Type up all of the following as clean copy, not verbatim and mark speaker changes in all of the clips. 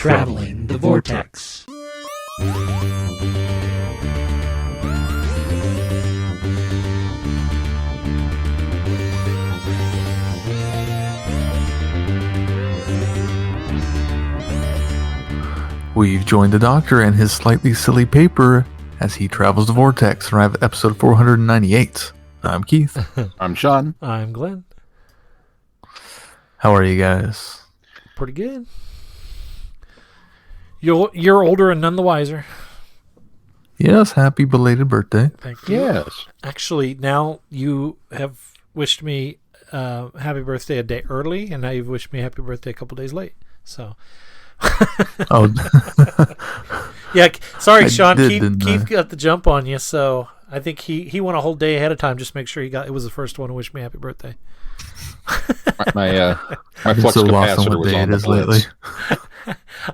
Speaker 1: Traveling the Vortex.
Speaker 2: We've joined the Doctor and his slightly silly paper as he travels the Vortex and arrive at episode 498. I'm Keith.
Speaker 3: I'm Sean.
Speaker 1: I'm Glenn.
Speaker 2: How are you guys?
Speaker 1: Pretty good. You're older and none the wiser.
Speaker 2: Yes, happy belated birthday.
Speaker 1: Thank you.
Speaker 3: Yes.
Speaker 1: Actually, now you have wished me happy birthday a day early, and now you've wished me happy birthday a couple days late. So...
Speaker 2: Oh,
Speaker 1: yeah. Sorry, Sean.
Speaker 2: did,
Speaker 1: Keith got the jump on you, so I think he went a whole day ahead of time. Just make sure it was the first one to wish me happy birthday.
Speaker 3: my flux
Speaker 2: so lost on
Speaker 3: capacitor
Speaker 2: what
Speaker 3: was
Speaker 2: day
Speaker 3: on
Speaker 2: it
Speaker 3: the
Speaker 2: is lately.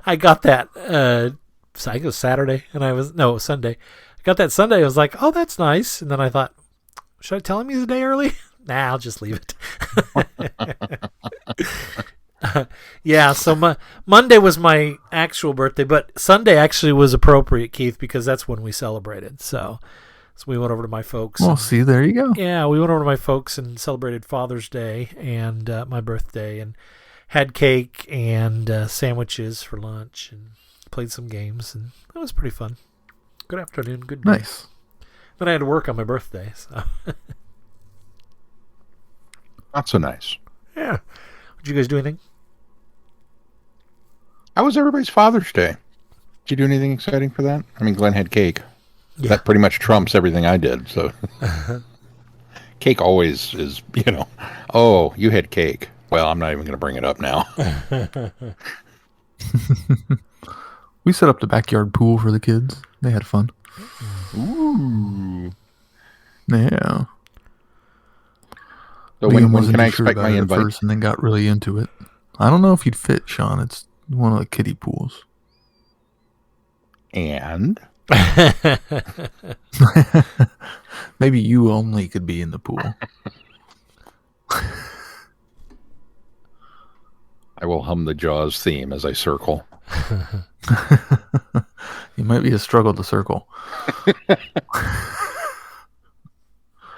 Speaker 1: I got that. I think it was Saturday, Sunday. I got that Sunday. I was like, oh, that's nice. And then I thought, should I tell him he's a day early? Nah, I'll just leave it. Yeah, so Monday was my actual birthday, but Sunday actually was appropriate, Keith, because that's when we celebrated. So we went over to my folks.
Speaker 2: Well, see, there you go.
Speaker 1: Yeah, we went over to my folks and celebrated Father's Day and my birthday, and had cake and sandwiches for lunch, and played some games, and it was pretty fun. Good afternoon, good day.
Speaker 2: Nice.
Speaker 1: Then I had to work on my birthday, so
Speaker 3: Not so nice.
Speaker 1: yeah. Did you guys do anything?
Speaker 3: How was everybody's Father's Day? Did you do anything exciting for that? I mean, Glenn had cake.
Speaker 1: Yeah.
Speaker 3: That pretty much trumps everything I did. So, cake always is, oh, you had cake. Well, I'm not even going to bring it up now.
Speaker 2: We set up the backyard pool for the kids. They had fun.
Speaker 3: Ooh.
Speaker 2: Yeah.
Speaker 3: So
Speaker 2: Liam
Speaker 3: when
Speaker 2: wasn't
Speaker 3: can I
Speaker 2: too sure
Speaker 3: expect
Speaker 2: about
Speaker 3: my
Speaker 2: it at
Speaker 3: invite?
Speaker 2: first and then got really into it. I don't know if you'd fit, Sean. It's one of the kiddie pools.
Speaker 3: And
Speaker 2: Maybe you only could be in the pool.
Speaker 3: I will hum the Jaws theme as I circle.
Speaker 2: It might be a struggle to circle.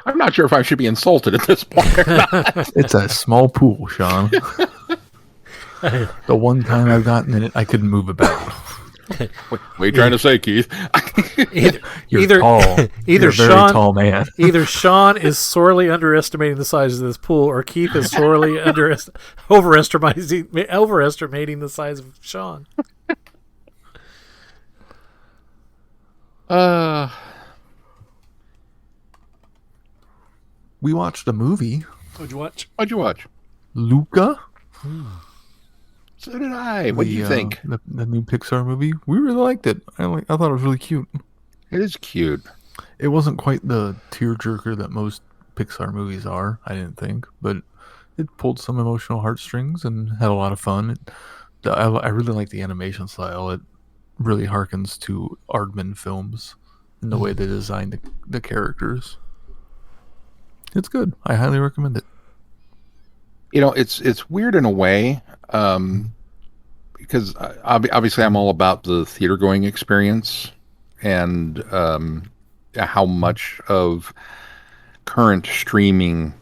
Speaker 3: I'm not sure if I should be insulted at this point or not.
Speaker 2: It's a small pool, Sean. The one time I've gotten in it, I couldn't move about.
Speaker 3: What are you trying to say, Keith?
Speaker 2: You're tall. You're a very tall man.
Speaker 1: Either Sean is sorely underestimating the size of this pool, or Keith is sorely overestimating the size of Sean.
Speaker 2: We watched a movie.
Speaker 1: What'd you watch?
Speaker 3: What'd you watch?
Speaker 2: Luca.
Speaker 3: So did I. What do you think?
Speaker 2: The new Pixar movie. We really liked it. I thought it was really cute.
Speaker 3: It is cute.
Speaker 2: It wasn't quite the tearjerker that most Pixar movies are, I didn't think, but it pulled some emotional heartstrings and had a lot of fun. I really like the animation style. It really harkens to Aardman films in the way they designed the characters. It's good. I highly recommend it.
Speaker 3: It's weird in a way, because obviously I'm all about the theater going experience, and how much of current streaming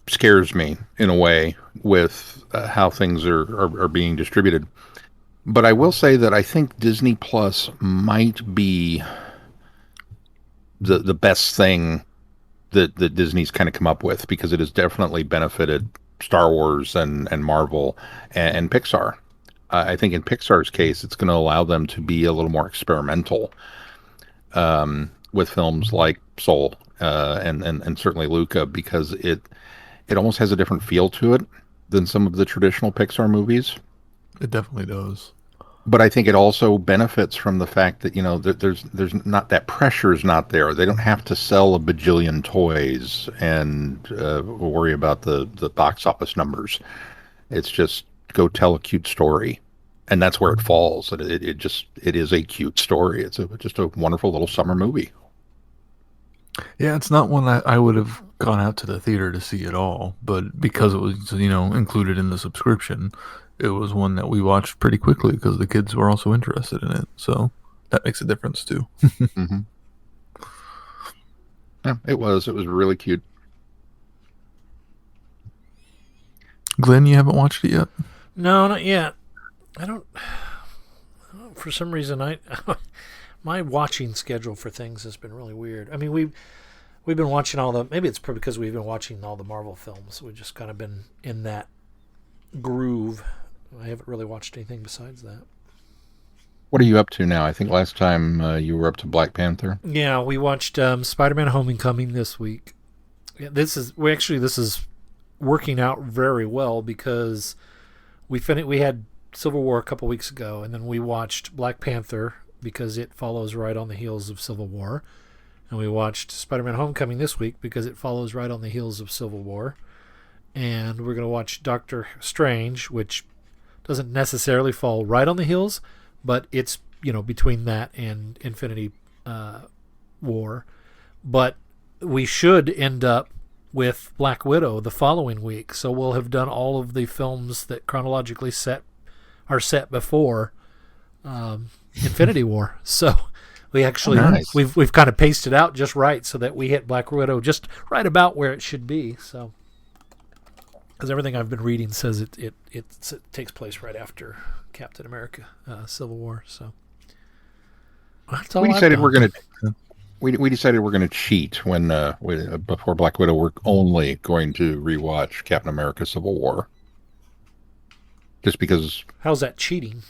Speaker 3: scares me in a way with how things are being distributed. But I will say that I think Disney Plus might be the best thing that Disney's kind of come up with, because it has definitely benefited Star Wars and Marvel and Pixar. I think in Pixar's case, it's going to allow them to be a little more experimental with films like Soul and certainly Luca, because it almost has a different feel to it than some of the traditional Pixar movies.
Speaker 2: It definitely does.
Speaker 3: But I think it also benefits from the fact that, there's not, that pressure is not there. They don't have to sell a bajillion toys and worry about the box office numbers. It's just go tell a cute story. And that's where it falls. It is a cute story. It's just a wonderful little summer movie.
Speaker 2: Yeah, it's not one I would have gone out to the theater to see at all, but because it was, included in the subscription, it was one that we watched pretty quickly because the kids were also interested in it. So that makes a difference too.
Speaker 3: Mm-hmm. Yeah, it was really cute.
Speaker 2: Glenn, you haven't watched it yet?
Speaker 1: No, not yet. I don't. For some reason, my watching schedule for things has been really weird. I mean, we've been watching all the. Maybe it's because we've been watching all the Marvel films. We've just kind of been in that groove. I haven't really watched anything besides that.
Speaker 3: What are you up to now? I think last time you were up to Black Panther.
Speaker 1: Yeah, we watched Spider-Man: Homecoming this week. Yeah, this is working out very well because we had Civil War a couple weeks ago, and then we watched Black Panther because it follows right on the heels of Civil War, and we watched Spider-Man: Homecoming this week because it follows right on the heels of Civil War, and we're going to watch Doctor Strange, which doesn't necessarily fall right on the heels, but it's between that and Infinity War. But we should end up with Black Widow the following week, so we'll have done all of the films that chronologically are set before Infinity War. So we actually we've kind of paced it out just right so that we hit Black Widow just right about where it should be. So because everything I've been reading says it takes place right after Captain America Civil War. So that's all
Speaker 3: We decided
Speaker 1: I've
Speaker 3: we're
Speaker 1: done.
Speaker 3: gonna we decided we're gonna cheat when before Black Widow. We're only going to rewatch Captain America Civil War. Just because.
Speaker 1: How's that cheating?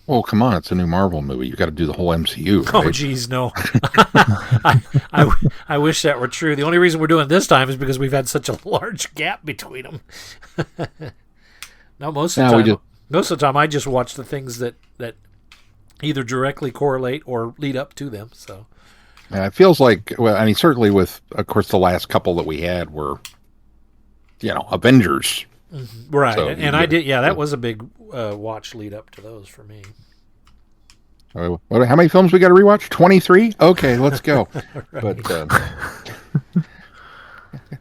Speaker 3: Oh, come on! It's a new Marvel movie. You got to do the whole MCU. Right?
Speaker 1: Oh, geez, no. I wish that were true. The only reason we're doing it this time is because we've had such a large gap between them. No, most of the time I just watch the things that either directly correlate or lead up to them. So
Speaker 3: it feels like, well, I mean, certainly with, of course, the last couple that we had were, Avengers.
Speaker 1: Mm-hmm. Right, so, and I did. Yeah, that was a big watch lead up to those for me.
Speaker 3: How many films we got to rewatch? 23. Okay, let's go.
Speaker 1: Right.
Speaker 3: But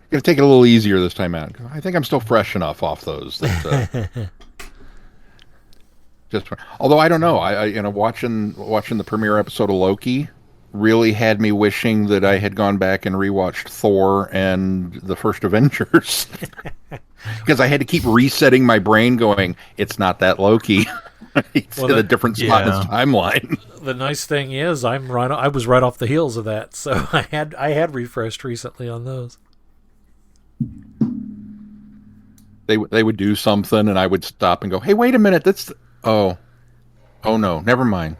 Speaker 3: gotta take it a little easier this time out. I think I'm still fresh enough off those. That, although I don't know, I watching the premiere episode of Loki really had me wishing that I had gone back and rewatched Thor and the first Avengers. Because I had to keep resetting my brain going, it's not that Loki. It's in a different spot in his timeline.
Speaker 1: The nice thing is I was right off the heels of that, so I had refreshed recently on those.
Speaker 3: They would do something and I would stop and go, hey, wait a minute, that's oh no, never mind.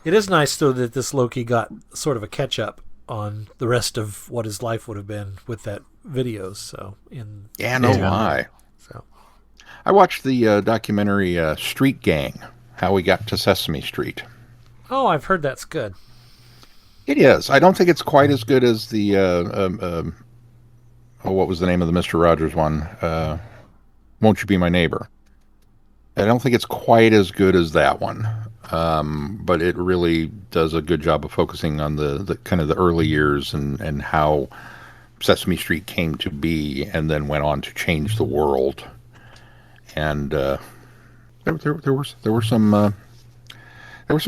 Speaker 1: It is nice though that this Loki got sort of a catch up on the rest of what his life would have been with that videos. So
Speaker 3: lie.
Speaker 1: So
Speaker 3: I watched the documentary Street Gang, How We Got to Sesame Street.
Speaker 1: Oh, I've heard that's good.
Speaker 3: It is. I don't think it's quite as good as the what was the name of the Mr. Rogers one? Won't You Be My Neighbor? I don't think it's quite as good as that one. But it really does a good job of focusing on the kind of the early years and how Sesame Street came to be and then went on to change the world. And there were some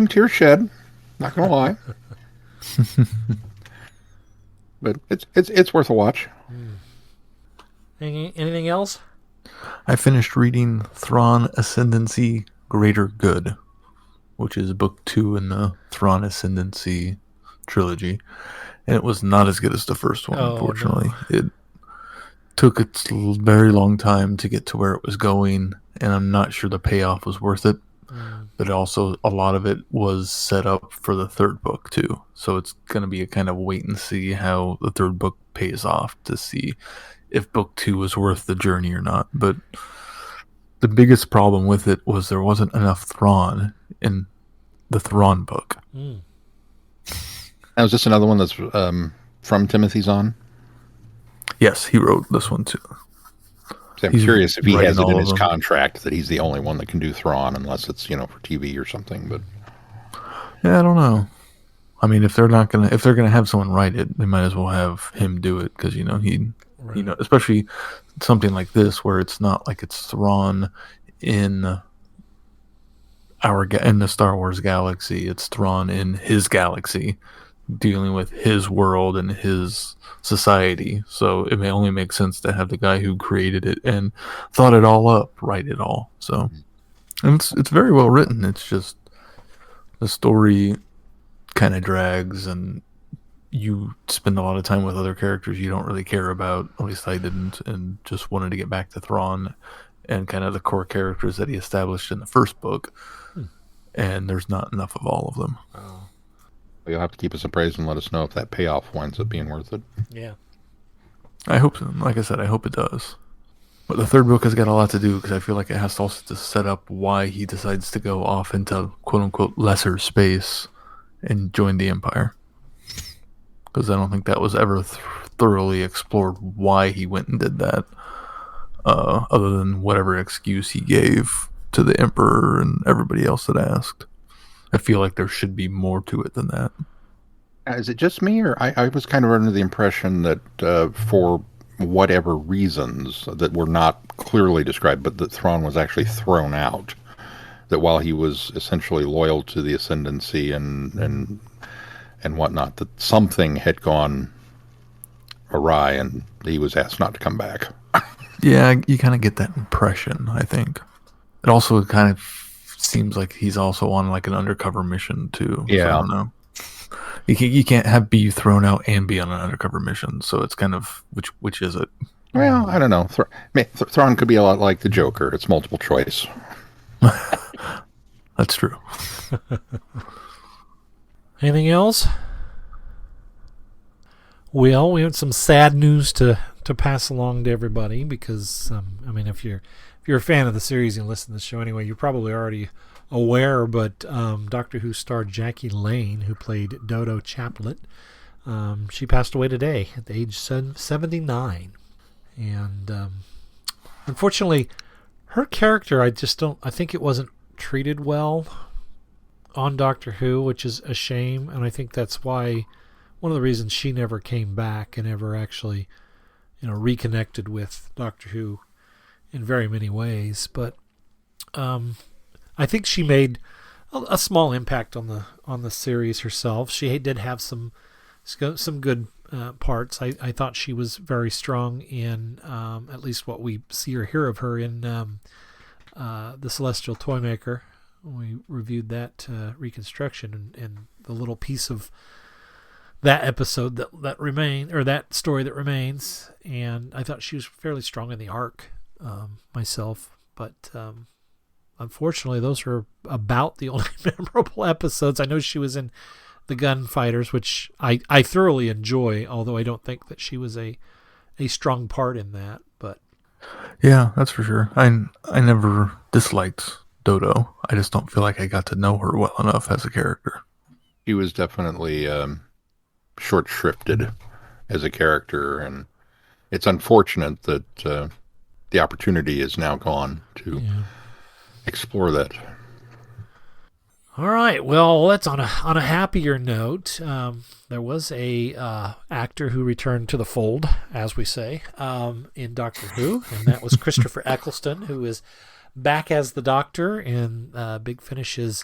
Speaker 3: tears shed, not gonna lie. But it's worth a watch.
Speaker 1: Anything else?
Speaker 2: I finished reading Thrawn Ascendancy Greater Good, which is book 2 in the Thrawn Ascendancy trilogy. And it was not as good as the first one, unfortunately. No. It took its very long time to get to where it was going, and I'm not sure the payoff was worth it. But also, a lot of it was set up for the third book, too. So it's going to be a kind of wait and see how the third book pays off to see if book 2 was worth the journey or not. But the biggest problem with it was there wasn't enough Thrawn in the Thrawn book.
Speaker 3: Now, is this another one that's from Timothy Zahn?
Speaker 2: Yes, he wrote this one too.
Speaker 3: So I'm curious if he has it in his contract that he's the only one that can do Thrawn, unless it's for TV or something. But
Speaker 2: yeah, I don't know. I mean, if they're gonna have someone write it, they might as well have him do it because he especially something like this, where it's not like it's Thrawn in in the Star Wars galaxy. It's Thrawn in his galaxy, dealing with his world and his society. So it may only make sense to have the guy who created it and thought it all up write it all. So, and it's very well written. It's just the story kind of drags, and you spend a lot of time with other characters you don't really care about. At least I didn't, and just wanted to get back to Thrawn and kind of the core characters that he established in the first book. And there's not enough of all of them.
Speaker 3: Oh. You'll have to keep us appraised and let us know if that payoff winds up being worth it.
Speaker 1: Yeah.
Speaker 2: I hope so. Like I said, I hope it does. But the third book has got a lot to do, because I feel like it has to also to set up why he decides to go off into quote-unquote lesser space and join the Empire. Because I don't think that was ever thoroughly explored why he went and did that, other than whatever excuse he gave to the Emperor and everybody else that asked. I feel like there should be more to it than that.
Speaker 3: Is it just me, or I was kind of under the impression that for whatever reasons that were not clearly described, but that Thrawn was actually thrown out. That while he was essentially loyal to the Ascendancy and whatnot, that something had gone awry and he was asked not to come back.
Speaker 2: Yeah, you kind of get that impression, I think. It also kind of seems like he's also on like an undercover mission too.
Speaker 3: Yeah.
Speaker 2: So I don't know. You can't be thrown out and be on an undercover mission. So it's kind of which is it?
Speaker 3: Well, I don't know. Thrawn could be a lot like the Joker. It's multiple choice.
Speaker 2: That's true.
Speaker 1: Anything else? Well, we have some sad news to pass along to everybody, because I mean, if you're a fan of the series and listen to the show anyway, you're probably already aware, but Doctor Who star Jackie Lane, who played Dodo Chaplet, she passed away today at the age 79. And unfortunately, her character, I think it wasn't treated well on Doctor Who, which is a shame. And I think that's why, one of the reasons she never came back and ever actually, reconnected with Doctor Who in very many ways. But I think she made a small impact on the series herself. She did have some good parts. I thought she was very strong in at least what we see or hear of her in The Celestial Toymaker. We reviewed that reconstruction and the little piece of that episode that remained, or that story that remains. And I thought she was fairly strong in the arc myself, but unfortunately those are about the only memorable episodes. I know she was in The Gunfighters, which I thoroughly enjoy, although I don't think that she was a strong part in that. But
Speaker 2: yeah, that's for sure. I never disliked Dodo. I just don't feel like I got to know her well enough as a character.
Speaker 3: She was definitely short-shrifted as a character, and it's unfortunate that the opportunity is now gone to explore that.
Speaker 1: All right. Well, that's on a happier note. There was a actor who returned to the fold, as we say, in Doctor Who, and that was Christopher Eccleston, who is back as the Doctor in Big Finish's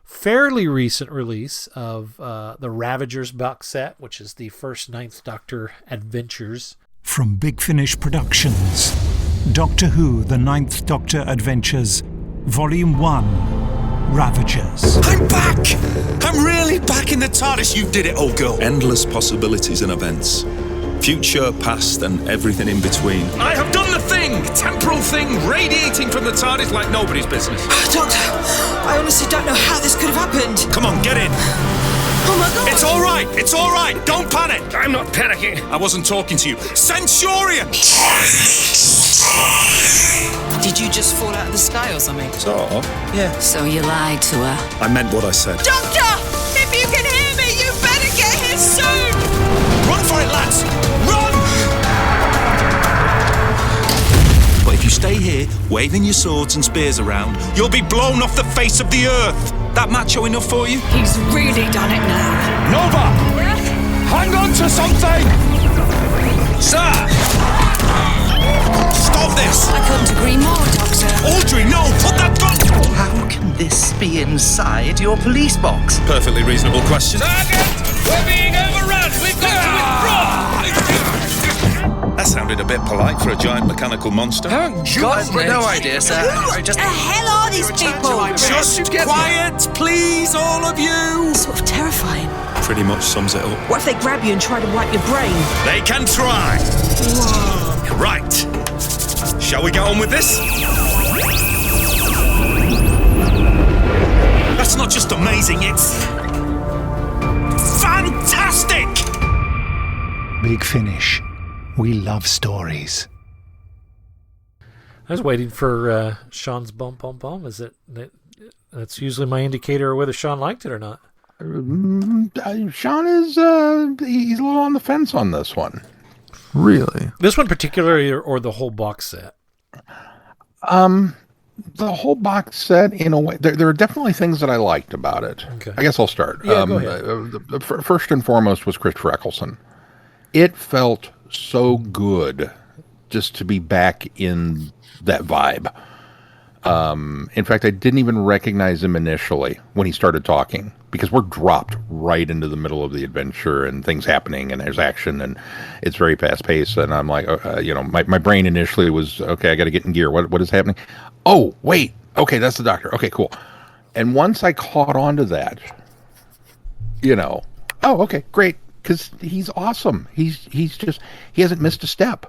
Speaker 1: fairly recent release of the Ravagers box set, which is the first Ninth Doctor adventures.
Speaker 4: From Big Finish Productions, Doctor Who, The Ninth Doctor Adventures, Volume 1, Ravagers.
Speaker 5: I'm back! I'm really back in the TARDIS. You did it, old girl.
Speaker 6: Endless possibilities and events. Future, past, and everything in between.
Speaker 5: I have done the thing! Temporal thing, radiating from the TARDIS like nobody's business.
Speaker 7: Doctor, I honestly don't know how this could have happened.
Speaker 5: Come on, get in.
Speaker 7: Oh my God!
Speaker 5: It's all right. It's all right. Don't panic. I'm not panicking. I wasn't talking to you. Centurion!
Speaker 7: Did you just fall out of the sky or something?
Speaker 6: Sort of.
Speaker 5: Yeah.
Speaker 7: So you lied to her.
Speaker 6: I meant what I said.
Speaker 7: Doctor! If you can hear me, you better get here soon!
Speaker 5: Run for it, lads! Run!
Speaker 6: But if you stay here, waving your swords and spears around,
Speaker 5: You'll be blown off the face of the earth.
Speaker 6: that macho enough for you?
Speaker 7: He's really done it now.
Speaker 5: Nova! Hang on to something! Sir! Stop this!
Speaker 7: I couldn't agree more, Doctor.
Speaker 5: Audrey, no! Put that gun...
Speaker 8: How can this be inside your police box?
Speaker 5: Perfectly reasonable question.
Speaker 9: Target! We're being overrun! We've got to withdraw!
Speaker 6: That sounded a bit polite for a giant mechanical monster.
Speaker 8: No idea, sir. I just...
Speaker 7: The hell are these people?
Speaker 5: Just quiet, please, all of you!
Speaker 7: Sort of terrifying.
Speaker 6: Pretty much sums it up.
Speaker 7: What if they grab you and try to wipe your brain?
Speaker 5: They can try.
Speaker 7: Whoa.
Speaker 5: Right. Shall we get on with this? That's not just amazing, it's... fantastic!
Speaker 4: Big Finish. We love stories.
Speaker 1: I was waiting for Sean's bum. Is that's usually my indicator of whether Sean liked it or not.
Speaker 3: Sean is he's a little on the fence on this one.
Speaker 2: Really?
Speaker 1: This one particularly, or the whole box set?
Speaker 3: The whole box set, in a way, there are definitely things that I liked about it.
Speaker 1: Okay.
Speaker 3: I guess I'll start.
Speaker 1: Yeah, go ahead.
Speaker 3: First and foremost was Christopher Eccleston. It felt so good just to be back in that vibe. In fact, I didn't even recognize him initially when he started talking, because we're dropped right into the middle of the adventure and things happening and there's action and it's very fast paced. And I'm like, my brain initially was, okay, I got to get in gear. What is happening? Oh, wait. Okay, that's the doctor. Okay, cool. And once I caught on to that, oh, okay, great. Because he's awesome. He hasn't missed a step.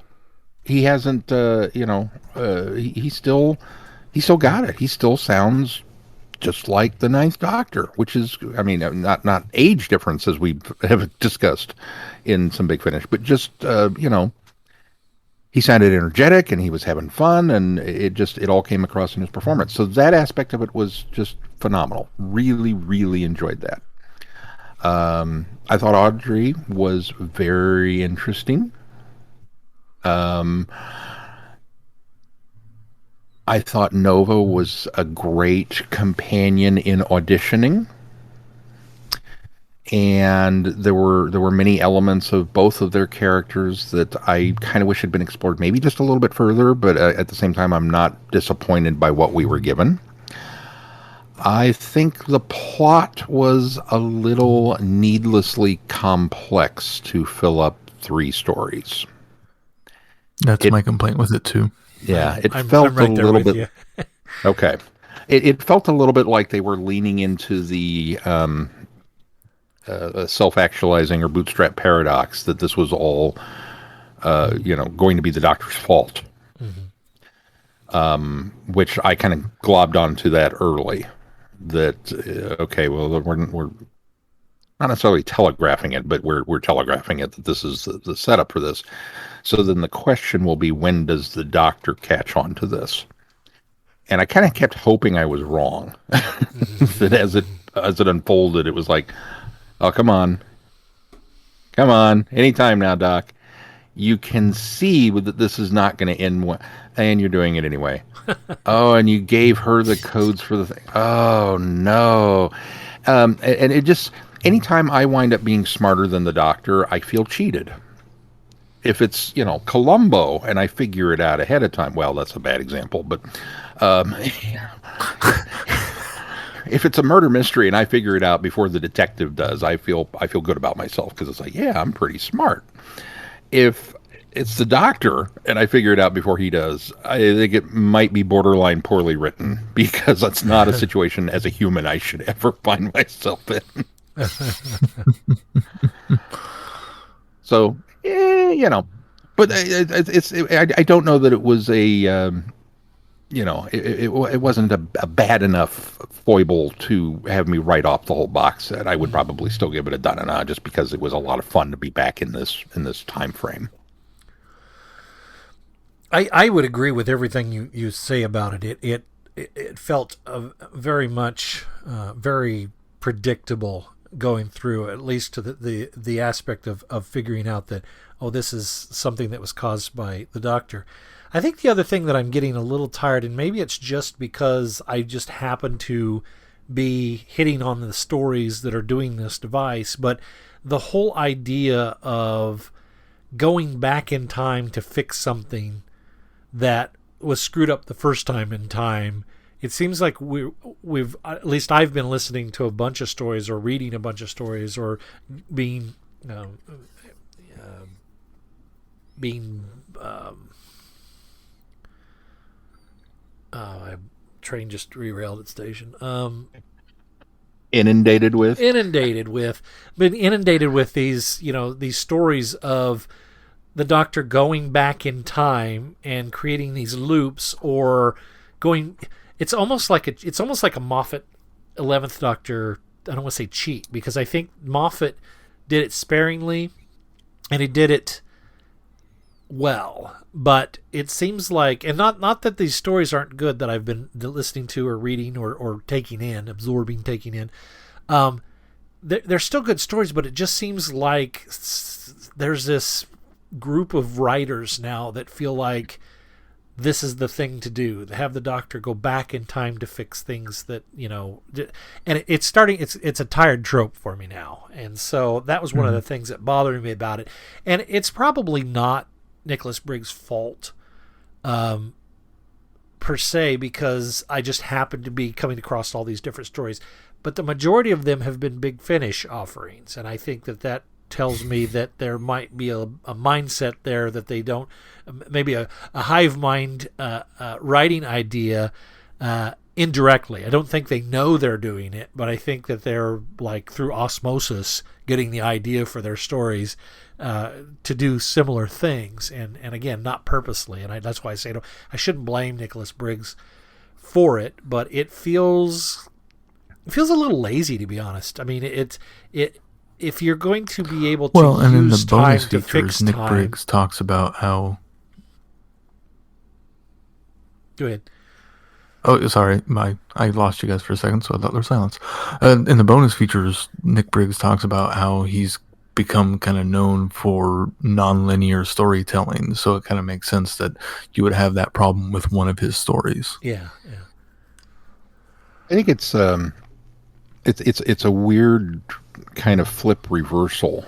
Speaker 3: He hasn't, he still got it. He still sounds just like the Ninth Doctor, which is, not age difference as we have discussed in some Big Finish, but just, he sounded energetic and he was having fun, and it all came across in his performance. So that aspect of it was just phenomenal. Really, really enjoyed that. I thought Audrey was very interesting. I thought Nova was a great companion in auditioning. And there were many elements of both of their characters that I kind of wish had been explored maybe just a little bit further, but at the same time, I'm not disappointed by what we were given. I think the plot was a little needlessly complex to fill up 3 stories.
Speaker 2: That's my complaint with it too.
Speaker 3: Yeah,
Speaker 1: I'm
Speaker 3: felt
Speaker 1: right
Speaker 3: a
Speaker 1: there
Speaker 3: little
Speaker 1: with
Speaker 3: bit.
Speaker 1: you.
Speaker 3: Okay, it felt a little bit like they were leaning into the self-actualizing or bootstrap paradox, that this was all, going to be the Doctor's fault. Mm-hmm. Which I kind of globbed onto that early. That okay, well, we're not necessarily telegraphing it, but we're telegraphing it that this is the setup for this. So then the question will be, when does the Doctor catch on to this? And I kind of kept hoping I was wrong. That as it unfolded, it was like, oh, come on, anytime now, Doc. You can see that this is not going to end well, and you're doing it anyway. Oh, and you gave her the codes for the thing. Oh, no. And it just, anytime I wind up being smarter than the Doctor, I feel cheated. If it's, Columbo and I figure it out ahead of time, well, that's a bad example, but if it's a murder mystery and I figure it out before the detective does, I feel good about myself, because it's like, yeah, I'm pretty smart. If it's the Doctor and I figure it out before he does, I think it might be borderline poorly written, because that's not a situation as a human I should ever find myself in. So, but I don't know that it was a, it wasn't a bad enough foible to have me write off the whole box set. I would probably still give it a da-na-na, just because it was a lot of fun to be back in this time frame.
Speaker 1: I would agree with everything you say about it. It felt very much very predictable going through, at least to the aspect of figuring out that, oh, this is something that was caused by the Doctor. I think the other thing that I'm getting a little tired, and maybe it's just because I just happen to be hitting on the stories that are doing this device, but the whole idea of going back in time to fix something that was screwed up the first time in time. It seems like we've at least I've been listening to a bunch of stories or reading a bunch of stories or being my train just derailed at station. Been inundated with these, these stories of the Doctor going back in time and creating these loops, or going. It's almost like a Moffat 11th Doctor. I don't want to say cheat, because I think Moffat did it sparingly, and he did it well. But it seems like, and not that these stories aren't good that I've been listening to or reading or taking in, taking in. They're still good stories, but it just seems like there's this group of writers now that feel like this is the thing to do, to have the Doctor go back in time to fix things that, and it's a tired trope for me now. And so that was one of the things that bothered me about it. And it's probably not Nicholas Briggs' fault per se, because I just happened to be coming across all these different stories, but the majority of them have been Big Finish offerings, and I think that tells me that there might be a mindset there that they don't, maybe a hive mind writing idea indirectly. I don't think they know they're doing it, but I think that they're, like, through osmosis getting the idea for their stories to do similar things, and again, not purposely. And that's why I say I shouldn't blame Nicholas Briggs for it, but it feels a little lazy, to be honest. I mean, if you're going to be able to
Speaker 2: and in
Speaker 1: use
Speaker 2: the
Speaker 1: time
Speaker 2: bonus
Speaker 1: to
Speaker 2: features,
Speaker 1: fix
Speaker 2: Nick
Speaker 1: time.
Speaker 2: Briggs talks about how.
Speaker 1: Go ahead.
Speaker 2: Oh, sorry, I lost you guys for a second, so I thought there was silence. In the bonus features, Nick Briggs talks about how he's become kind of known for non-linear storytelling, so it kind of makes sense that you would have that problem with one of his stories.
Speaker 1: Yeah.
Speaker 3: I think it's a weird kind of flip reversal,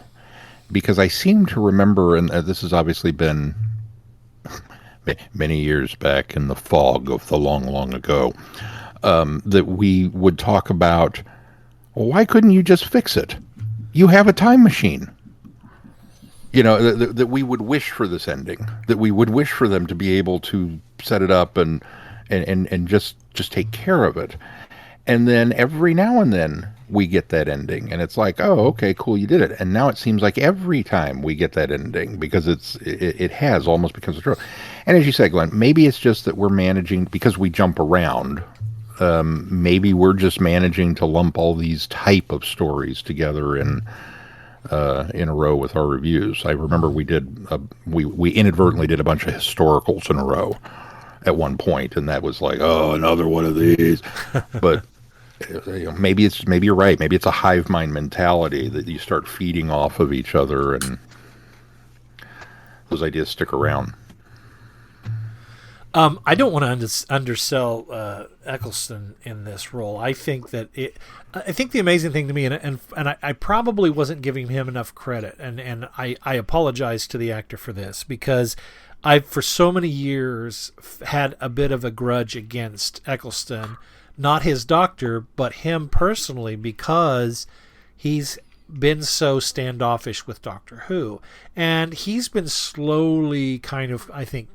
Speaker 3: because I seem to remember, and this has obviously been many years back in the fog of the long, long ago, that we would talk about, well, why couldn't you just fix it? You have a time machine. That we would wish for this ending, that we would wish for them to be able to set it up and just take care of it. And then every now and then we get that ending, and it's like, oh, okay, cool, you did it. And now it seems like every time we get that ending, because it has almost becomes a trope. And as you said, Glenn, maybe it's just that we're managing, because we jump around. Maybe we're just managing to lump all these type of stories together in a row with our reviews. I remember we inadvertently did a bunch of historicals in a row at one point, and that was like, oh, another one of these. But maybe you're right. Maybe it's a hive mind mentality that you start feeding off of each other, and those ideas stick around.
Speaker 1: I don't want to undersell Eccleston in this role. I think that I think the amazing thing to me, and I probably wasn't giving him enough credit, and I apologize to the actor for this, because I've for so many years had a bit of a grudge against Eccleston, not his Doctor, but him personally, because he's been so standoffish with Doctor Who, and he's been slowly kind of, I think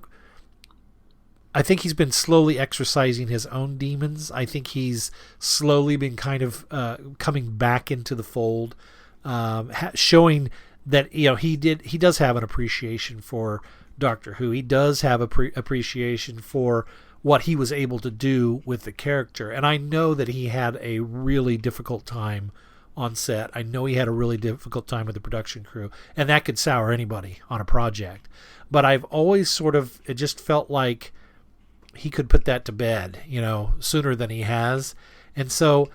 Speaker 1: he's been slowly exercising his own demons. I think he's slowly been kind of coming back into the fold, showing that he does have an appreciation for Doctor Who. He does have appreciation for what he was able to do with the character. And I know that he had a really difficult time on set. I know he had a really difficult time with the production crew, and that could sour anybody on a project. But I've always it just felt like he could put that to bed, sooner than he has. And so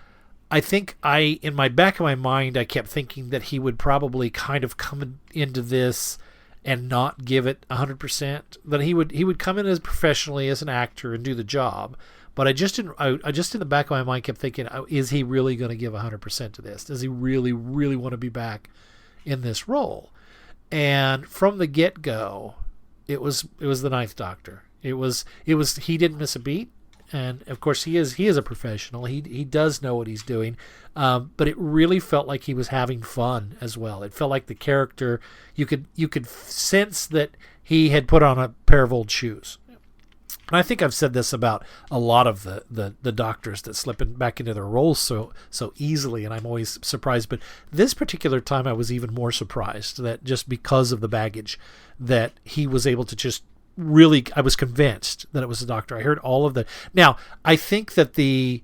Speaker 1: I think in my back of my mind, I kept thinking that he would probably kind of come into this and not give it 100%, that he would come in as professionally as an actor and do the job. But I just in the back of my mind kept thinking, is he really going to give 100% to this? Does he really, really want to be back in this role? And from the get-go, it was the Ninth Doctor. It was he didn't miss a beat, and of course he is a professional. He does know what he's doing, but it really felt like he was having fun as well. It felt like the character, you could sense that he had put on a pair of old shoes. And I think I've said this about a lot of the doctors that slip back into their roles so easily, and I'm always surprised. But this particular time I was even more surprised that just because of the baggage that he was able to just really, I was convinced that it was a doctor. I heard all of the... Now, I think that the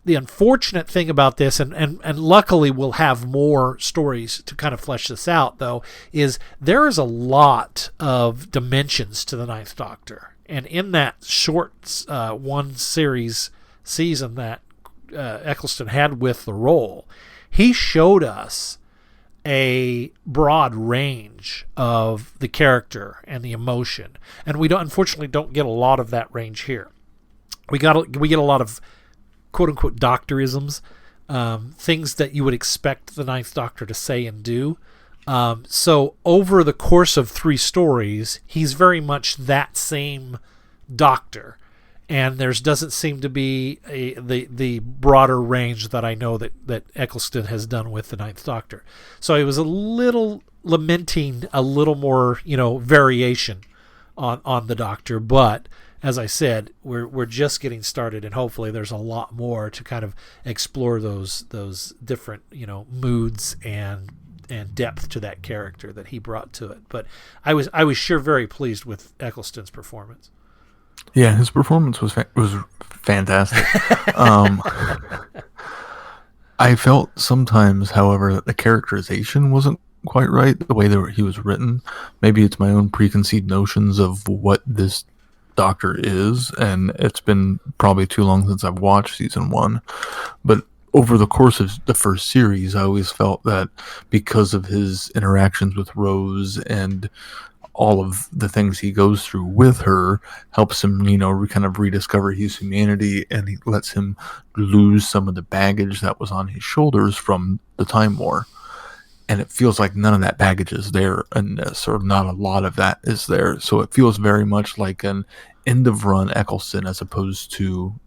Speaker 1: unfortunate thing about this, and luckily we'll have more stories to kind of flesh this out, though, is there is a lot of dimensions to the Ninth Doctor. And in that short one series season that Eccleston had with the role, he showed us a broad range of the character and the emotion. And we unfortunately don't get a lot of that range here. We get a lot of quote-unquote doctorisms, things that you would expect the Ninth Doctor to say and do. So over the course of 3 stories, he's very much that same doctor, and there doesn't seem to be the broader range that I know that Eccleston has done with the Ninth Doctor. So I was a little lamenting a little more, variation on the Doctor, but as I said, we're just getting started, and hopefully there's a lot more to kind of explore those different moods and depth to that character that he brought to it. But I was sure very pleased with Eccleston's performance.
Speaker 2: Yeah, his performance was fantastic. I felt sometimes, however, that the characterization wasn't quite right, the way that he was written. Maybe it's my own preconceived notions of what this Doctor is, and it's been probably too long since I've watched season 1. But over the course of the first series, I always felt that because of his interactions with Rose and all of the things he goes through with her, helps him, kind of rediscover his humanity, and he lets him lose some of the baggage that was on his shoulders from the Time War. And it feels like none of that baggage is there in this, or not a lot of that is there. So it feels very much like an end-of-run Eccleston as opposed to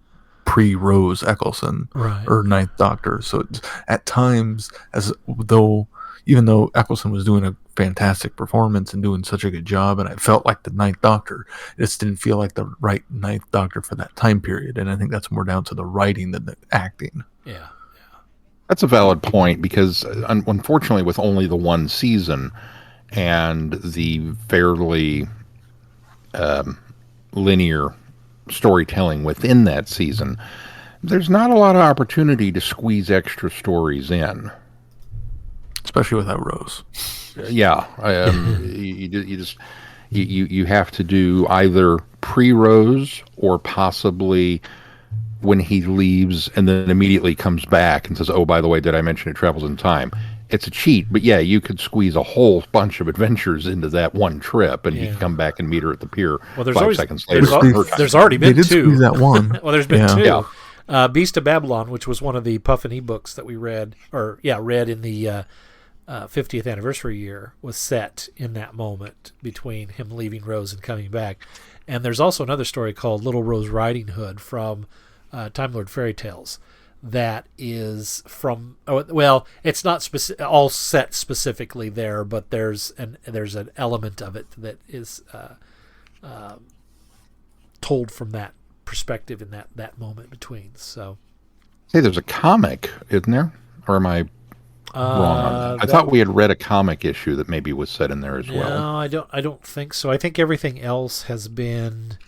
Speaker 2: pre-Rose Eccleston,
Speaker 1: right,
Speaker 2: or Ninth Doctor. So it's, at times, even though Eccleston was doing a fantastic performance and doing such a good job, and I felt like the Ninth Doctor, it just didn't feel like the right Ninth Doctor for that time period. And I think that's more down to the writing than the acting.
Speaker 1: Yeah.
Speaker 3: That's a valid point, because unfortunately with only the one season and the fairly linear storytelling within that season, there's not a lot of opportunity to squeeze extra stories in.
Speaker 2: Especially without Rose.
Speaker 3: Yeah. You have to do either pre-Rose or possibly when he leaves and then immediately comes back and says, oh, by the way, did I mention it travels in time? It's a cheat, but yeah, you could squeeze a whole bunch of adventures into that one trip, and you can come back and meet her at the pier 5 seconds later.
Speaker 1: There's already been 2.
Speaker 2: Squeeze that one.
Speaker 1: Well, there's been 2.
Speaker 3: Yeah.
Speaker 1: Beast of Babylon, which was one of the Puffin e-books that we read in the 50th anniversary year, was set in that moment between him leaving Rose and coming back. And there's also another story called Little Rose Riding Hood from Time Lord Fairy Tales that is from, it's not all set specifically there, but there's an element of it that is told from that perspective in that moment between. So,
Speaker 3: hey, there's a comic, isn't there? Or am I wrong on that? I thought we had read a comic issue that maybe was set in there as well.
Speaker 1: No, I don't think so. I think everything else has been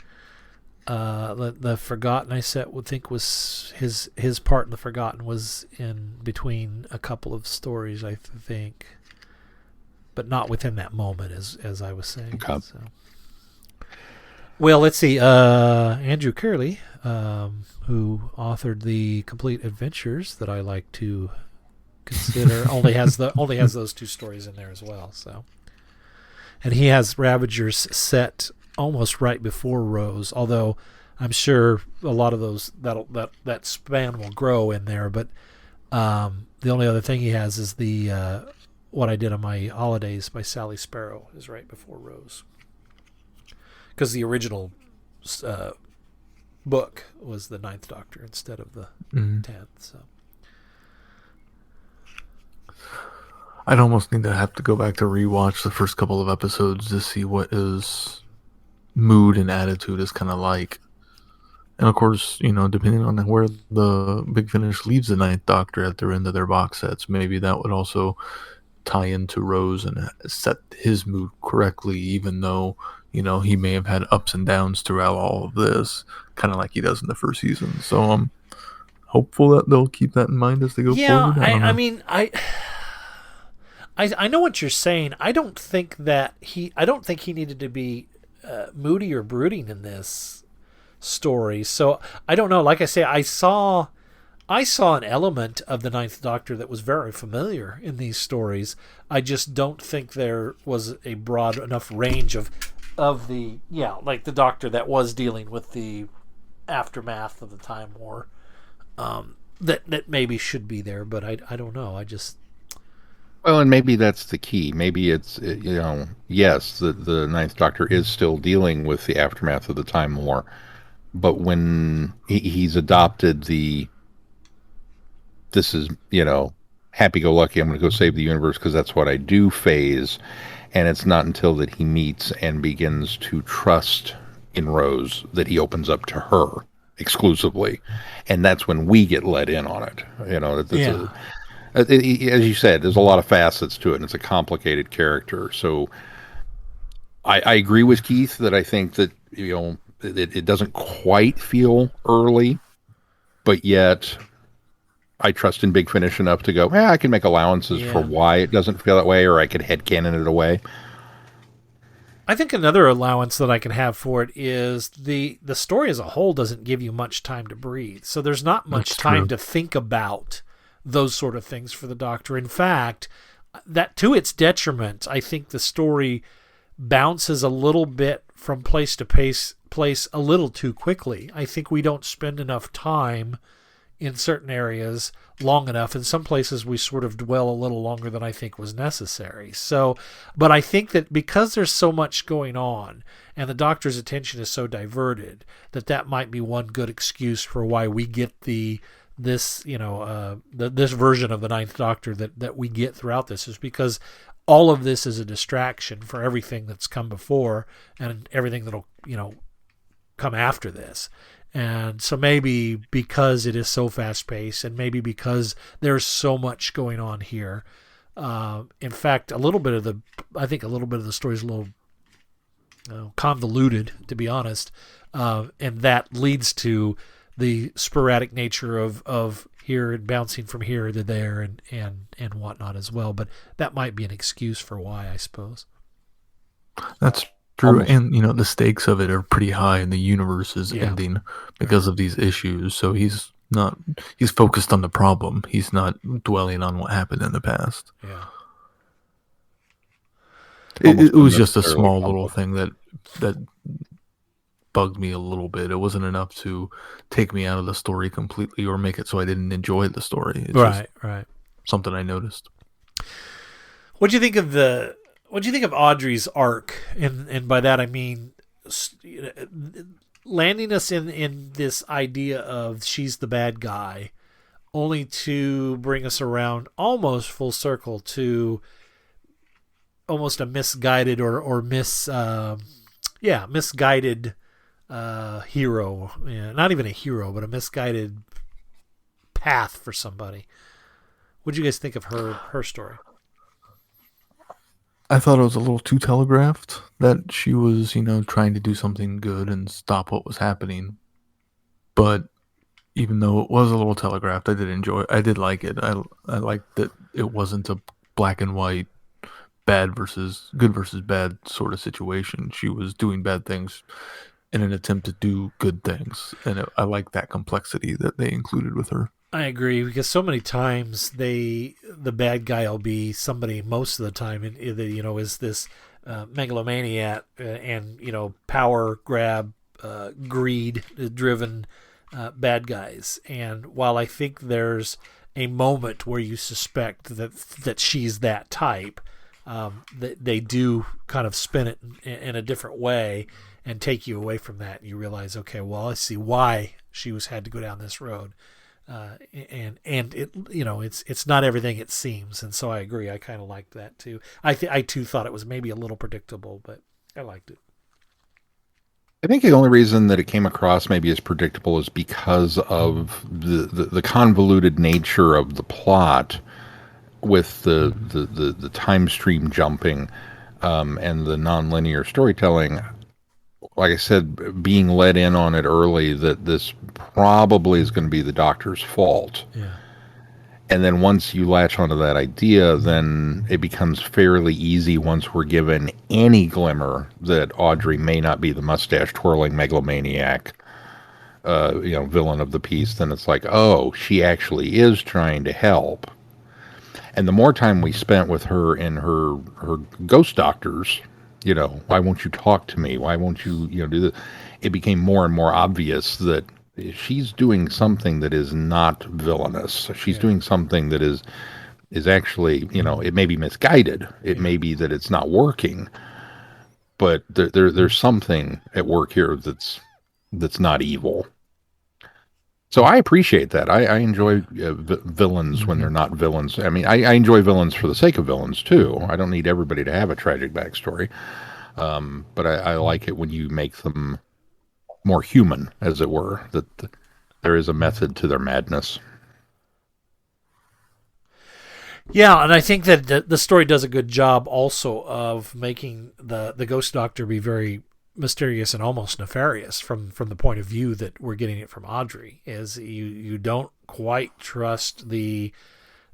Speaker 1: the Forgotten, I would think was his part in the Forgotten was in between a couple of stories, I think, but not within that moment, as I was saying.
Speaker 3: Okay.
Speaker 1: So. Well, let's see. Andrew Curley, who authored the Complete Adventures that I like to consider, only has those 2 stories in there as well. So, and he has Ravagers set almost right before Rose, although I'm sure a lot of those that span will grow in there. But the only other thing he has is the What I Did on My Holidays by Sally Sparrow is right before Rose. because the original book was the Ninth Doctor instead of the 10th. So
Speaker 2: I'd almost have to go back to rewatch the first couple of episodes to see what his mood and attitude is kind of like. And of course, depending on where the Big Finish leaves the Ninth Doctor at their end of their box sets, maybe that would also tie into Rose and set his mood correctly, even though, he may have had ups and downs throughout all of this, kind of like he does in the first season. So I'm hopeful that they'll keep that in mind as they go forward.
Speaker 1: I mean, I know what you're saying. I don't think he needed to be moody or brooding in this story. So I don't know. Like I say, I saw an element of the Ninth Doctor that was very familiar in these stories. I just don't think there was a broad enough range of the like the Doctor that was dealing with the aftermath of the Time War that maybe should be there. But I don't know.
Speaker 3: Well, and maybe that's the key. Maybe it's, yes, the Ninth Doctor is still dealing with the aftermath of the Time War, but when he's adopted this is, happy-go-lucky, I'm going to go save the universe because that's what I do phase, and it's not until that he meets and begins to trust in Rose that he opens up to her exclusively, and that's when we get let in on it. As you said, there's a lot of facets to it, and it's a complicated character. So I agree with Keith that I think that, it doesn't quite feel early, but yet I trust in Big Finish enough to go, I can make allowances for why it doesn't feel that way, or I could headcanon it away.
Speaker 1: I think another allowance that I can have for it is the story as a whole doesn't give you much time to breathe. So there's not much time to think about those sort of things for the Doctor. In fact, that to its detriment, I think the story bounces a little bit from place to place a little too quickly. I think we don't spend enough time in certain areas long enough. In some places we sort of dwell a little longer than I think was necessary. So, but I think that because there's so much going on and the Doctor's attention is so diverted, that might be one good excuse for why we get this version of the Ninth Doctor that we get throughout this, is because all of this is a distraction for everything that's come before and everything that'll come after this. And so maybe because it is so fast paced, and maybe because there's so much going on here, in fact, I think a little bit of the story is a little convoluted, to be honest, and that leads to the sporadic nature of here and bouncing from here to there and whatnot as well. But that might be an excuse for why, I suppose.
Speaker 2: That's true. And, the stakes of it are pretty high, and the universe is ending because of these issues. So he's focused on the problem. He's not dwelling on what happened in the past.
Speaker 1: Yeah.
Speaker 2: It was just a small little thing that bugged me a little bit. It wasn't enough to take me out of the story completely or make it so I didn't enjoy the story. It's
Speaker 1: right.
Speaker 2: Something I noticed.
Speaker 1: What do you think of Audrey's arc? And by that I mean landing us in this idea of she's the bad guy, only to bring us around almost full circle to almost a misguided misguided hero. Not even a hero, but a misguided path for somebody. What do you guys think of her story?
Speaker 2: I thought it was a little too telegraphed, that she was, trying to do something good and stop what was happening. But even though it was a little telegraphed, I did like it. I liked that it wasn't a black and white, good versus bad sort of situation. She was doing bad things in an attempt to do good things. And I like that complexity that they included with her.
Speaker 1: I agree, because so many times the bad guy will be somebody most of the time, is this megalomaniac and power grab, greed driven bad guys. And while I think there's a moment where you suspect that she's that type, they do kind of spin it in a different way, and take you away from that. You realize, okay, well, I see why she had to go down this road. And it, it's not everything it seems. And so I agree. I kind of liked that too. I too thought it was maybe a little predictable, but I liked it.
Speaker 3: I think the only reason that it came across maybe as predictable is because of the convoluted nature of the plot with the time stream jumping and the nonlinear storytelling. Like I said, being let in on it early that this probably is going to be the Doctor's fault.
Speaker 1: Yeah.
Speaker 3: And then once you latch onto that idea, then it becomes fairly easy once we're given any glimmer that Audrey may not be the mustache-twirling megalomaniac, villain of the piece. Then it's like, oh, she actually is trying to help. And the more time we spent with her in her ghost doctors, why won't you talk to me? Why won't you, do this? It became more and more obvious that she's doing something that is not villainous. She's doing something that is actually, it may be misguided. It may be that it's not working, but there's something at work here that's not evil. So I appreciate that. I enjoy villains when they're not villains. I mean, I enjoy villains for the sake of villains too. I don't need everybody to have a tragic backstory. But I like it when you make them more human, as it were, that there is a method to their madness.
Speaker 1: Yeah, and I think that the story does a good job also of making the Ghost Doctor be very mysterious and almost nefarious from the point of view that we're getting it from Audrey. Is you don't quite trust the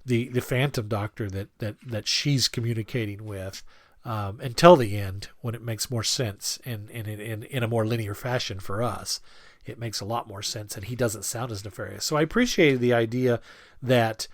Speaker 1: Phantom Doctor that she's communicating with. Until the end, when it makes more sense in a more linear fashion for us. It makes a lot more sense, and he doesn't sound as nefarious. So I appreciated the idea that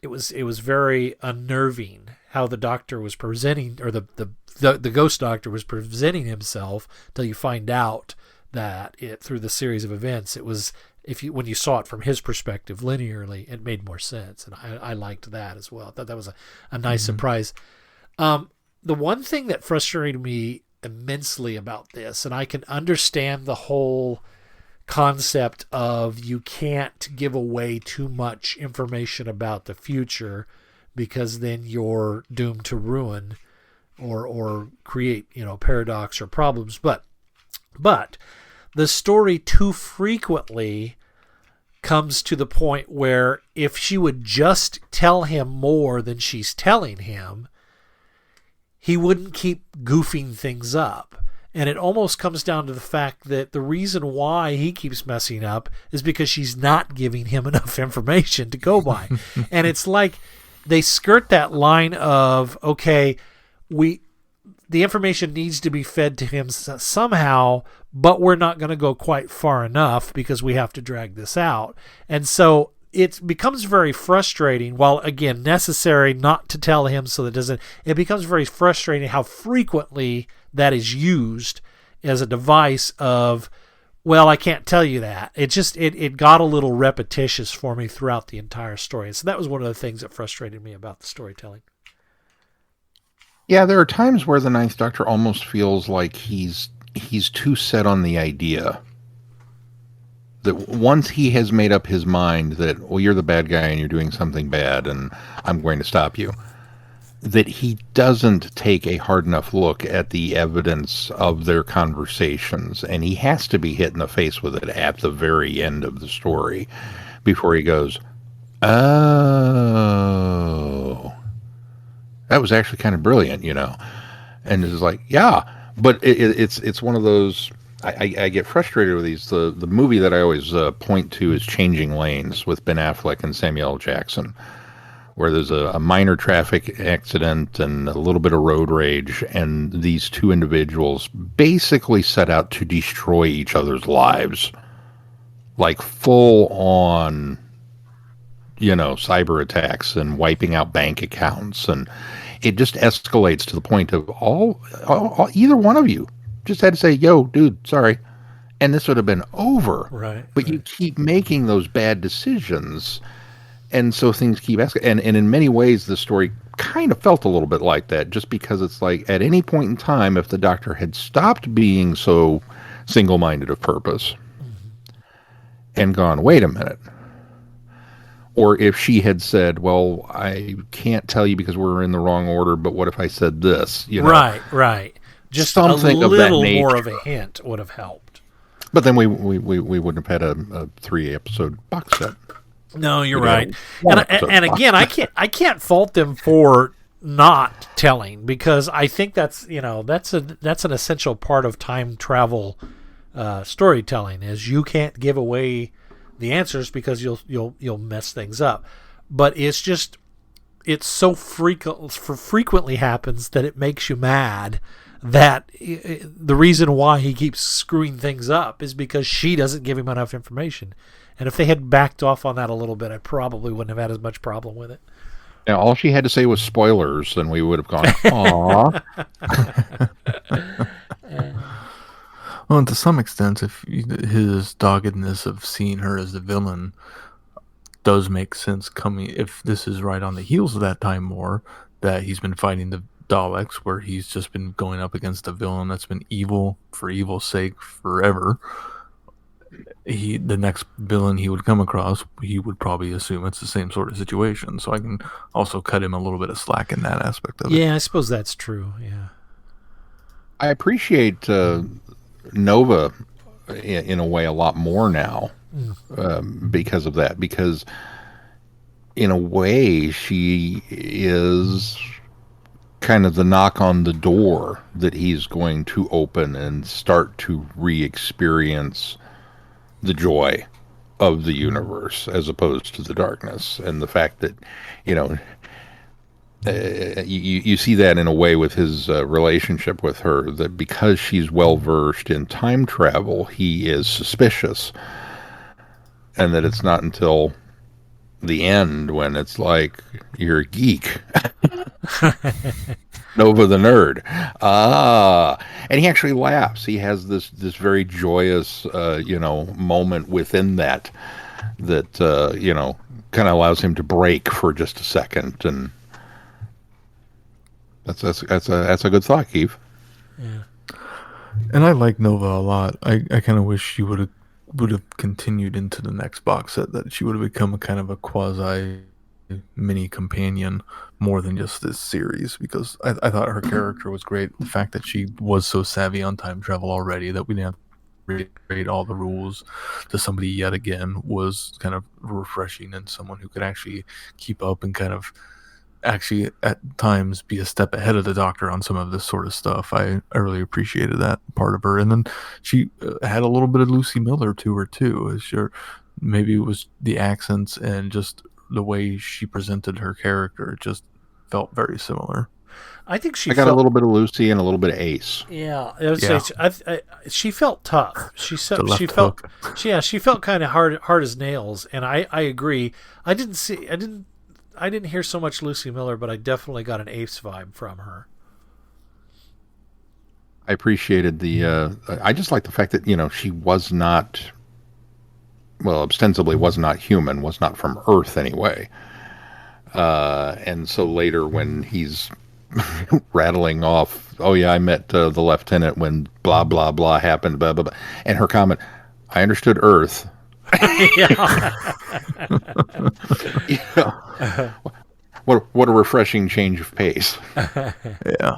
Speaker 1: it was very unnerving how the Doctor was presenting, or the Ghost Doctor was presenting himself, till you find out that through the series of events, it was, when you saw it from his perspective linearly, it made more sense, and I liked that as well. I thought that was a nice surprise. The one thing that frustrated me immensely about this, and I can understand the whole concept of you can't give away too much information about the future because then you're doomed to ruin or create, paradox or problems. But the story too frequently comes to the point where if she would just tell him more than she's telling him, he wouldn't keep goofing things up. And it almost comes down to the fact that the reason why he keeps messing up is because she's not giving him enough information to go by. And it's like they skirt that line of, okay, the information needs to be fed to him somehow, but we're not going to go quite far enough because we have to drag this out. And so it becomes very frustrating, while again necessary not to tell him so that it becomes very frustrating how frequently that is used as a device of, well, I can't tell you that. It got a little repetitious for me throughout the entire story. And so that was one of the things that frustrated me about the storytelling.
Speaker 3: Yeah, there are times where the Ninth Doctor almost feels like he's too set on the idea that once he has made up his mind that, well, you're the bad guy and you're doing something bad and I'm going to stop you, that he doesn't take a hard enough look at the evidence of their conversations, and he has to be hit in the face with it at the very end of the story before he goes, oh, that was actually kind of brilliant, and it's like, yeah, but it's one of those. I get frustrated with these. The movie that I always point to is Changing Lanes with Ben Affleck and Samuel L. Jackson, where there's a minor traffic accident and a little bit of road rage, and these two individuals basically set out to destroy each other's lives, like full on, cyber attacks and wiping out bank accounts, and it just escalates to the point of all either one of you just had to say, yo, dude, sorry. And this would have been over.
Speaker 1: Right.
Speaker 3: But you keep making those bad decisions. And so things keep asking. And in many ways, the story kind of felt a little bit like that, just because it's like at any point in time, if the Doctor had stopped being so single-minded of purpose and gone, wait a minute. Or if she had said, well, I can't tell you because we're in the wrong order, but what if I said this? You know?
Speaker 1: Right. Just
Speaker 3: something
Speaker 1: a
Speaker 3: of that
Speaker 1: little
Speaker 3: nature.
Speaker 1: more of a hint would have helped.
Speaker 3: But then we wouldn't have had a 3-episode box set.
Speaker 1: No, you're right. And again, I can't fault them for not telling, because I think that's an essential part of time travel storytelling, is you can't give away the answers because you'll mess things up. But it's so frequently happens that it makes you mad that the reason why he keeps screwing things up is because she doesn't give him enough information. And if they had backed off on that a little bit, I probably wouldn't have had as much problem with it.
Speaker 3: Now, all she had to say was spoilers, and we would have gone, aww.
Speaker 2: Well, and to some extent, if his doggedness of seeing her as the villain does make sense, if this is right on the heels of that time more, that he's been fighting the Daleks, where he's just been going up against a villain that's been evil for evil's sake forever. The next villain he would come across, he would probably assume it's the same sort of situation. So I can also cut him a little bit of slack in that aspect of it.
Speaker 1: Yeah, I suppose that's true. Yeah,
Speaker 3: I appreciate Nova in a way a lot more now because of that. Because in a way, she is kind of the knock on the door that he's going to open and start to re-experience the joy of the universe as opposed to the darkness. And the fact that, you see that in a way with his relationship with her, that because she's well versed in time travel, he is suspicious, and that it's not until the end when it's like, you're a geek. Nova the nerd. And he actually laughs. He has this very joyous, moment within that kind of allows him to break for just a second. And that's a good thought, Keith.
Speaker 1: Yeah.
Speaker 2: And I like Nova a lot. I kind of wish she would have continued into the next box set, that she would have become a kind of a quasi mini companion more than just this series, because I thought her character was great. The fact that she was so savvy on time travel already that we didn't have to read all the rules to somebody yet again was kind of refreshing, and someone who could actually keep up and kind of actually at times be a step ahead of the Doctor on some of this sort of stuff. I really appreciated that part of her. And then she had a little bit of Lucy Miller to her too. Sure, maybe it was the accents and just the way she presented her character. It just felt very similar.
Speaker 1: I think
Speaker 3: I got a little bit of Lucy and a little bit of Ace.
Speaker 1: Yeah, she felt tough. She felt kind of hard as nails, and I agree. I didn't hear so much Lucy Miller, but I definitely got an Ace vibe from her.
Speaker 3: I appreciated I just like the fact that, she was not, well, ostensibly was not human, was not from Earth anyway. And so later when he's rattling off, oh yeah, I met the lieutenant when blah, blah, blah happened, blah, blah, blah. And her comment, I understood Earth. What a refreshing change of pace.
Speaker 2: Yeah.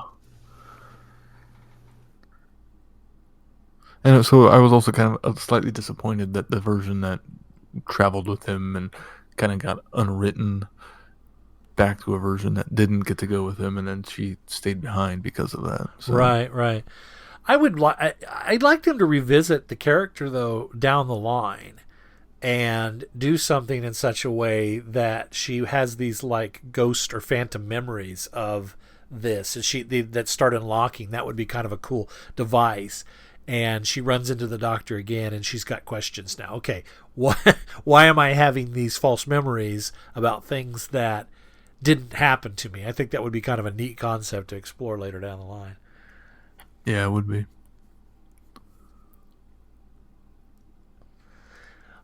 Speaker 2: And so I was also kind of slightly disappointed that the version that traveled with him and kind of got unwritten back to a version that didn't get to go with him, and then she stayed behind because of that. So.
Speaker 1: Right. I'd like them to revisit the character though down the line and do something in such a way that she has these like ghost or phantom memories of this, and that start unlocking. That would be kind of a cool device. And she runs into the Doctor again, and she's got questions now. Okay, why am I having these false memories about things that didn't happen to me? I think that would be kind of a neat concept to explore later down the line.
Speaker 2: Yeah, it would be.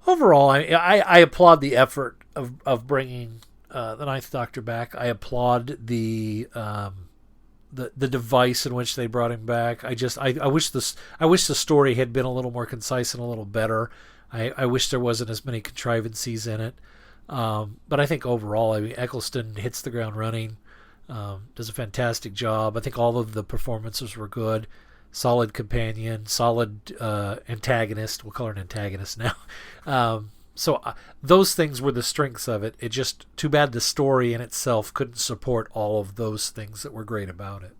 Speaker 1: Overall, I applaud the effort of bringing the Ninth Doctor back. I applaud the device in which they brought him back. I wish the story had been a little more concise and a little better. I wish there wasn't as many contrivances in it. But I think overall, Eccleston hits the ground running, does a fantastic job. I think all of the performances were good. Solid companion, solid antagonist. We'll call her an antagonist now. So those things were the strengths of it. It just too bad the story in itself couldn't support all of those things that were great about it.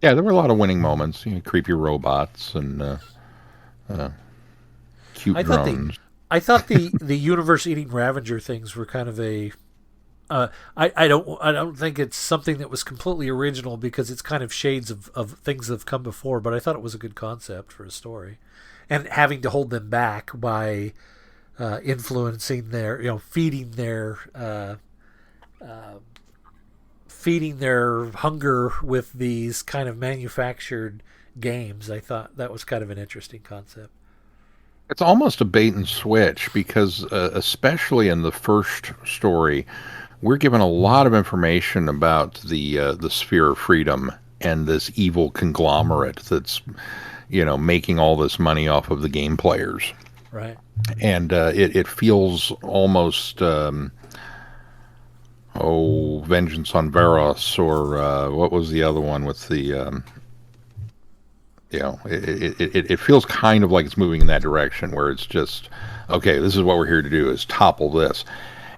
Speaker 3: Yeah, there were a lot of winning moments. Creepy robots and cute drones.
Speaker 1: I thought the universe-eating Ravager things were kind of a. I don't think it's something that was completely original because it's kind of shades of things that have come before. But I thought it was a good concept for a story, and having to hold them back by influencing their, feeding their hunger with these kind of manufactured games. I thought that was kind of an interesting concept.
Speaker 3: It's almost a bait and switch because, especially in the first story, we're given a lot of information about the Sphere of Freedom and this evil conglomerate that's, making all this money off of the game players.
Speaker 1: Right.
Speaker 3: And it feels almost, Vengeance on Varos, or what was the other one with the... it feels kind of like it's moving in that direction where it's just, okay, this is what we're here to do, is topple this.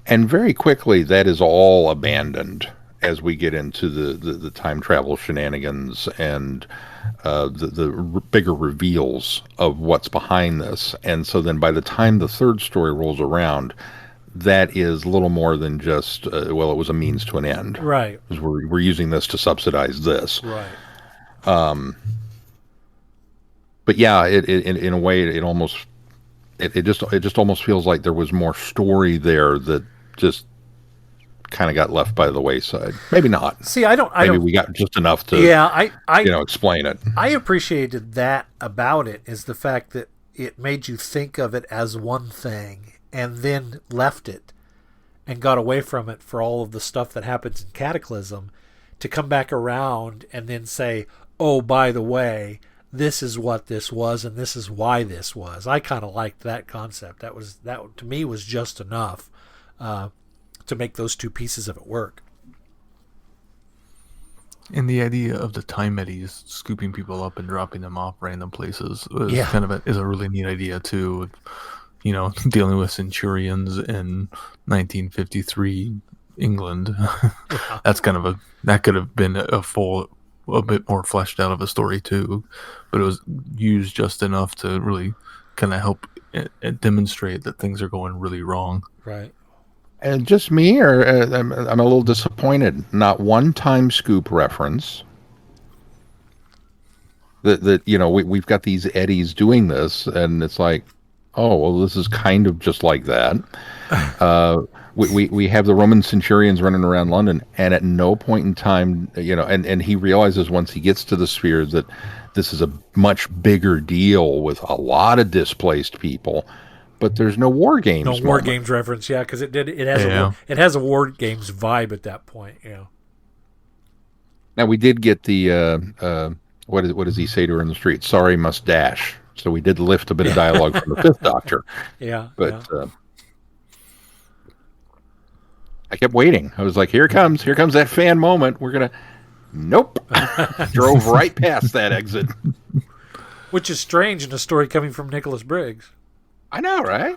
Speaker 3: And very quickly, that is all abandoned as we get into the time travel shenanigans and the bigger reveals of what's behind this. And so then by the time the third story rolls around, that is little more than just, it was a means to an end.
Speaker 1: Right.
Speaker 3: Because we're using this to subsidize this.
Speaker 1: Right.
Speaker 3: But yeah, in a way, it just almost feels like there was more story there that just kind of got left by the wayside. Maybe not.
Speaker 1: See,
Speaker 3: Maybe we got just enough to explain it.
Speaker 1: I appreciated that about it, is the fact that it made you think of it as one thing and then left it and got away from it for all of the stuff that happens in Cataclysm to come back around and then say, oh, by the way, this is what this was and this is why this was. I kind of liked that concept. That to me was just enough to make those two pieces of it work.
Speaker 2: And the idea of the time eddies scooping people up and dropping them off random places is is a really neat idea too. Dealing with Centurions in 1953 England. That's that could have been a bit more fleshed out of a story too, but it was used just enough to really kind of help demonstrate that things are going really wrong.
Speaker 1: Right.
Speaker 3: And just me, or I'm a little disappointed. Not one time scoop reference. That we've got these eddies doing this, and it's like, oh well, this is kind of just like that. We have the Roman centurions running around London, and at no point in time, and he realizes once he gets to the sphere that this is a much bigger deal with a lot of displaced people. But there's no war games.
Speaker 1: No war games reference, yeah, because it has a war games vibe at that point, yeah.
Speaker 3: Now we did get the what does he say to her in the street? Sorry, must dash. So we did lift a bit of dialogue from the Fifth Doctor.
Speaker 1: Yeah,
Speaker 3: but. Yeah. I kept waiting. I was like, here comes that fan moment. We're going to... Nope. Drove right past that exit.
Speaker 1: Which is strange in a story coming from Nicholas Briggs.
Speaker 3: I know, right?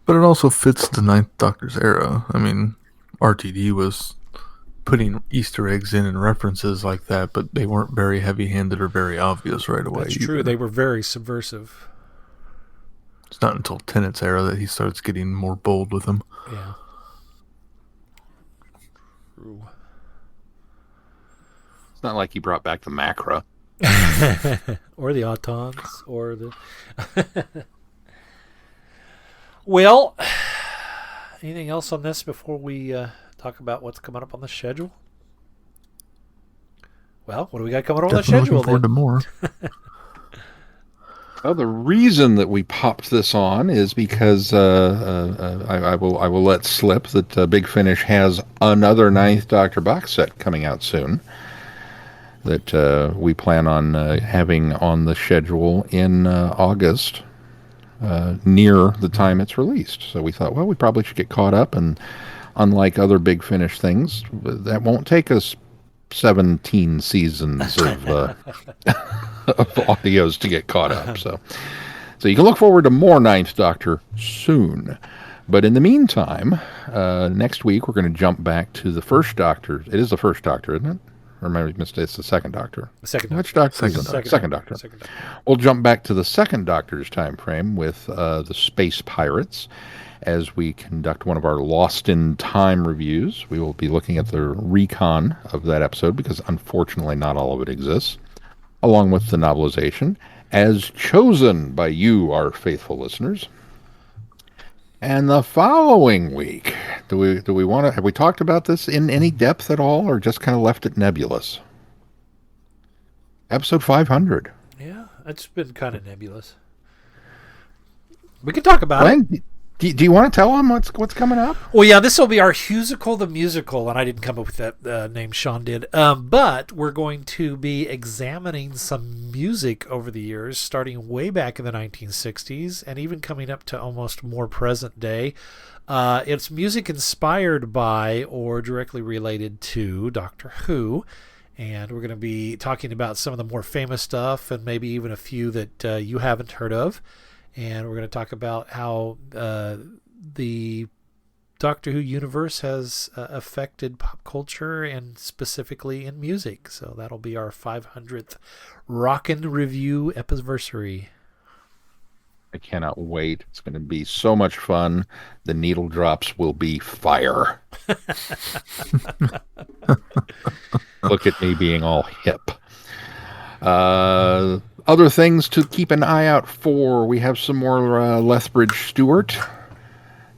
Speaker 2: But it also fits the Ninth Doctor's era. I mean, RTD was putting Easter eggs in and references like that, but they weren't very heavy-handed or very obvious right away.
Speaker 1: That's true. They were very subversive.
Speaker 2: It's not until Tennant's era that he starts getting more bold with them.
Speaker 1: Yeah.
Speaker 3: It's not like he brought back the Macra.
Speaker 1: Or the Autons, or the... Well, anything else on this before we talk about what's coming up on the schedule? Well, what do we got coming up on the schedule?
Speaker 2: Looking forward to more.
Speaker 3: Well, the reason that we popped this on is because I will let slip that Big Finish has another Ninth Doctor box set coming out soon that we plan on having on the schedule in August, near the time it's released. So we thought, well, we probably should get caught up, and unlike other Big Finish things, that won't take us 17 seasons of audios to get caught up. So you can look forward to more Ninth Doctor soon. But in the meantime, next week we're going to jump back to the First Doctor. It is the First Doctor, isn't it? Or maybe it's the Second Doctor.
Speaker 1: The Second Doctor.
Speaker 3: Which Doctor is it? Second Doctor. We'll jump back to the Second Doctor's time frame with the Space Pirates as we conduct one of our Lost in Time reviews. We will be looking at the recon of that episode because unfortunately not all of it exists, along with the novelization, as chosen by you, our faithful listeners. And the following week, do we want to, have we talked about this in any depth at all, or just kind of left it nebulous? Episode 500.
Speaker 1: Yeah, it's been kind of nebulous. We can talk about it.
Speaker 3: Do you want to tell them what's coming up?
Speaker 1: Well, yeah, this will be our Husical the Musical, and I didn't come up with that name, Sean did. But we're going to be examining some music over the years, starting way back in the 1960s, and even coming up to almost more present day. It's music inspired by or directly related to Doctor Who, and we're going to be talking about some of the more famous stuff, and maybe even a few that you haven't heard of. And we're going to talk about how the Doctor Who universe has affected pop culture and specifically in music. So that'll be our 500th Rockin' Review Epiversary.
Speaker 3: I cannot wait. It's going to be so much fun. The needle drops will be fire. Look at me being all hip. Other things to keep an eye out for. We have some more Lethbridge Stewart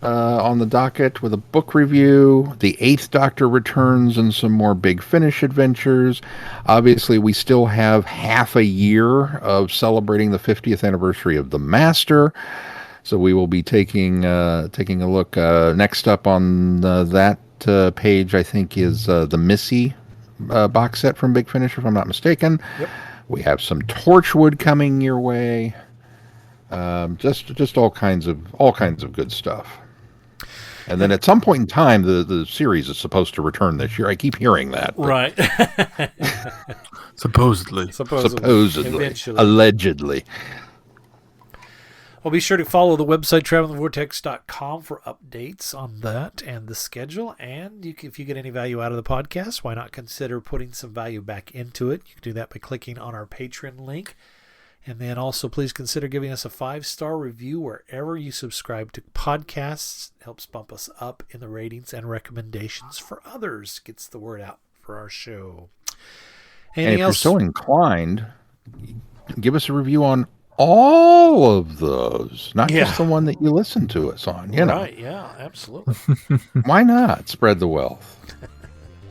Speaker 3: on the docket with a book review. The Eighth Doctor returns and some more Big Finish adventures. Obviously, we still have half a year of celebrating the 50th anniversary of The Master. So we will be taking a look. Next up on that page, I think, is the Missy box set from Big Finish, if I'm not mistaken.
Speaker 1: Yep.
Speaker 3: We have some Torchwood coming your way. Just all kinds of good stuff. And then at some point in time, the series is supposed to return this year. I keep hearing that.
Speaker 1: Right.
Speaker 2: Supposedly.
Speaker 1: Eventually.
Speaker 3: Allegedly.
Speaker 1: Well, be sure to follow the website, travelingthevortex.com, for updates on that and the schedule. And if you get any value out of the podcast, why not consider putting some value back into it? You can do that by clicking on our Patreon link. And then also please consider giving us a 5-star review wherever you subscribe to podcasts. It helps bump us up in the ratings and recommendations for others. Gets the word out for our show.
Speaker 3: And if you're so inclined, give us a review on all of those, not just the one that you listen to us on. You know.
Speaker 1: Right, yeah, absolutely.
Speaker 3: Why not spread the wealth?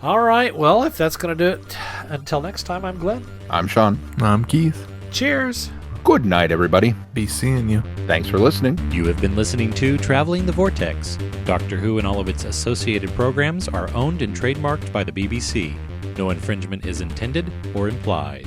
Speaker 1: All right, well, if that's going to do it, until next time, I'm Glenn.
Speaker 3: I'm Sean.
Speaker 2: I'm Keith.
Speaker 1: Cheers.
Speaker 3: Good night, everybody.
Speaker 2: Be seeing you.
Speaker 3: Thanks for listening.
Speaker 10: You have been listening to Traveling the Vortex. Doctor Who and all of its associated programs are owned and trademarked by the BBC. No infringement is intended or implied.